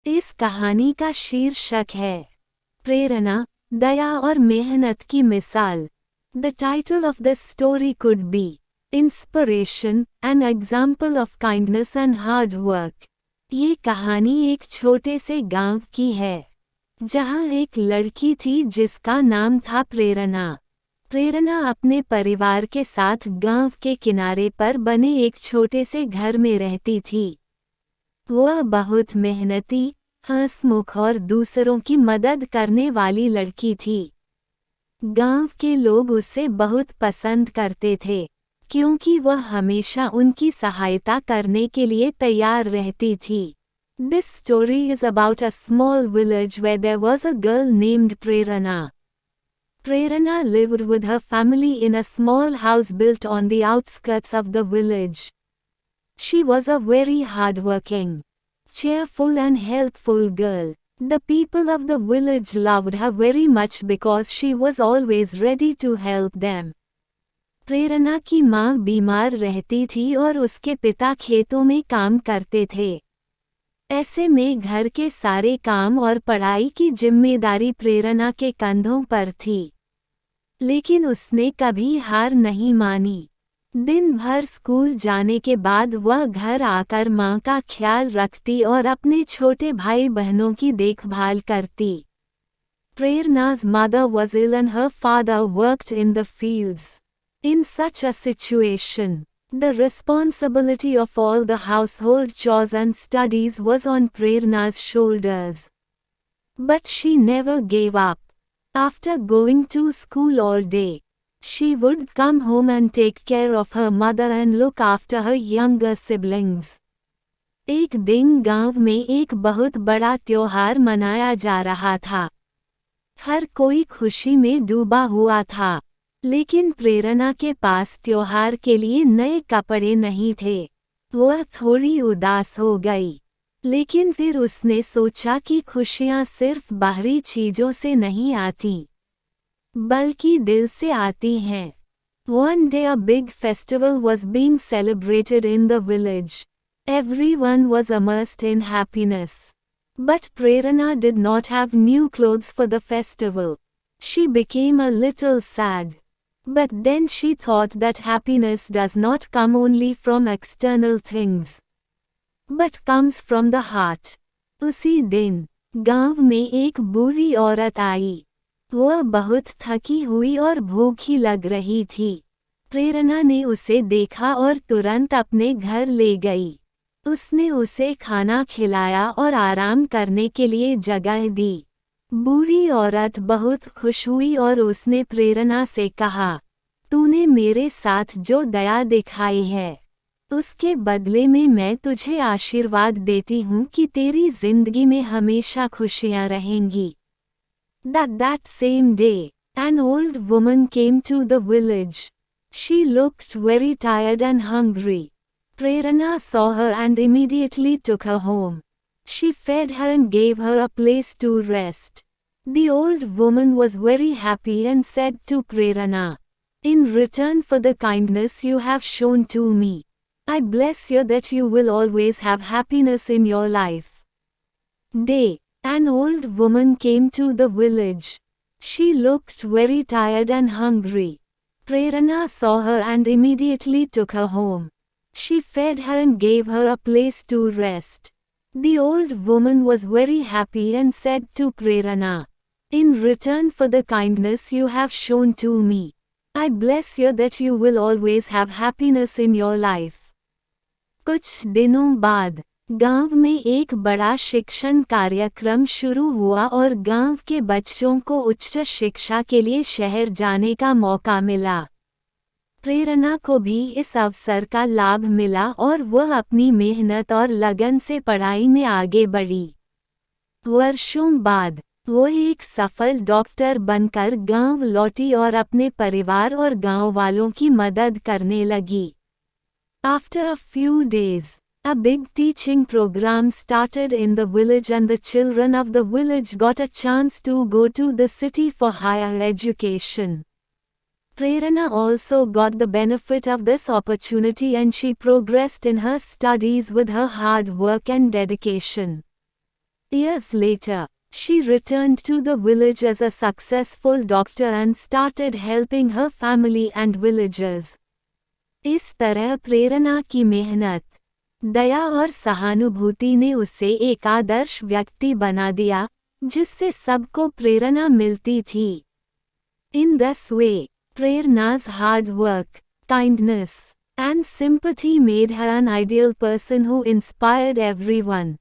इस कहानी का शीर्षक है प्रेरणा, दया और मेहनत की मिसाल। The title of this story could be inspiration, an example of kindness and hard work. ये कहानी एक छोटे से गांव की है जहां एक लड़की थी जिसका नाम था प्रेरणा। प्रेरणा अपने परिवार के साथ गांव के किनारे पर बने एक छोटे से घर में रहती थी। वह बहुत मेहनती, हंसमुख और दूसरों की मदद करने वाली लड़की थी। गांव के लोग उसे बहुत पसंद करते थे क्योंकि वह हमेशा उनकी सहायता करने के लिए तैयार रहती थी। This story is about a small village where there was a girl named Prerana. Prerana lived with her family in a small house built on the outskirts of the village. She was a very hardworking, cheerful and helpful girl. The people of the village loved her very much because she was always ready to help them. प्रेरणा की माँ बीमार रहती थी और उसके पिता खेतों में काम करते थे। ऐसे में घर के सारे काम और पढ़ाई की जिम्मेदारी प्रेरणा के कंधों पर थी। लेकिन उसने कभी हार नहीं मानी। दिन भर स्कूल जाने के बाद वह घर आकर माँ का ख्याल रखती और अपने छोटे भाई बहनों की देखभाल करती। Prerna's mother was ill and her father worked in the fields. In such a situation, the responsibility of all the household chores and studies was on Prerna's shoulders. But she never gave up. After going to school all day, she would come home and take care of her mother and look after her younger siblings. एक दिन गांव में एक बहुत बड़ा त्योहार मनाया जा रहा था। हर कोई खुशी में डूबा हुआ था, लेकिन प्रेरणा के पास त्योहार के लिए नए कपड़े नहीं थे। वह थोड़ी उदास हो गई, लेकिन फिर उसने सोचा कि खुशियाँ सिर्फ बाहरी चीजों से नहीं आती, बल्कि दिल से आती हैं। One day a big festival was being celebrated in the village. Everyone was immersed in happiness. But Prerana did not have new clothes for the festival. She became a little sad. But then she thought that happiness does not come only from external things, but comes from the heart. उसी दिन गांव में एक बूढ़ी औरत आई। वह बहुत थकी हुई और भूखी लग रही थी। प्रेरणा ने उसे देखा और तुरंत अपने घर ले गई। उसने उसे खाना खिलाया और आराम करने के लिए जगह दी। बूढ़ी औरत बहुत खुश हुई और उसने प्रेरणा से कहा, तूने मेरे साथ जो दया दिखाई है, उसके बदले में मैं तुझे आशीर्वाद देती हूँ कि तेरी जिंदगी में हमेशा खुशियाँ रहेंगी। That same day, an old woman came to the village. She looked very tired and hungry. Prerana saw her and immediately took her home. She fed her and gave her a place to rest. The old woman was very happy and said to Prerana, in return for the kindness you have shown to me, I bless you that you will always have happiness in your life. Day. An old woman came to the village. She looked very tired and hungry. Prerana saw her and immediately took her home. She fed her and gave her a place to rest. The old woman was very happy and said to Prerana, in return for the kindness you have shown to me, I bless you that you will always have happiness in your life. कुछ दिनों बाद गांव में एक बड़ा शिक्षण कार्यक्रम शुरू हुआ और गांव के बच्चों को उच्च शिक्षा के लिए शहर जाने का मौका मिला। प्रेरणा को भी इस अवसर का लाभ मिला और वह अपनी मेहनत और लगन से पढ़ाई में आगे बढ़ी। वर्षों बाद वो एक सफल डॉक्टर बनकर गांव लौटी और अपने परिवार और गांव वालों की मदद करने लगी। After a few days, a big teaching program started in the village and the children of the village got a chance to go to the city for higher education. Prerana also got the benefit of this opportunity and she progressed in her studies with her hard work and dedication. Years later, she returned to the village as a successful doctor and started helping her family and villagers. इस तरह प्रेरणा की मेहनत, दया और सहानुभूति ने उसे एक आदर्श व्यक्ति बना दिया, जिससे सबको प्रेरणा मिलती थी. In this way, Prerna's hard work, kindness, and sympathy made her an ideal person who inspired everyone.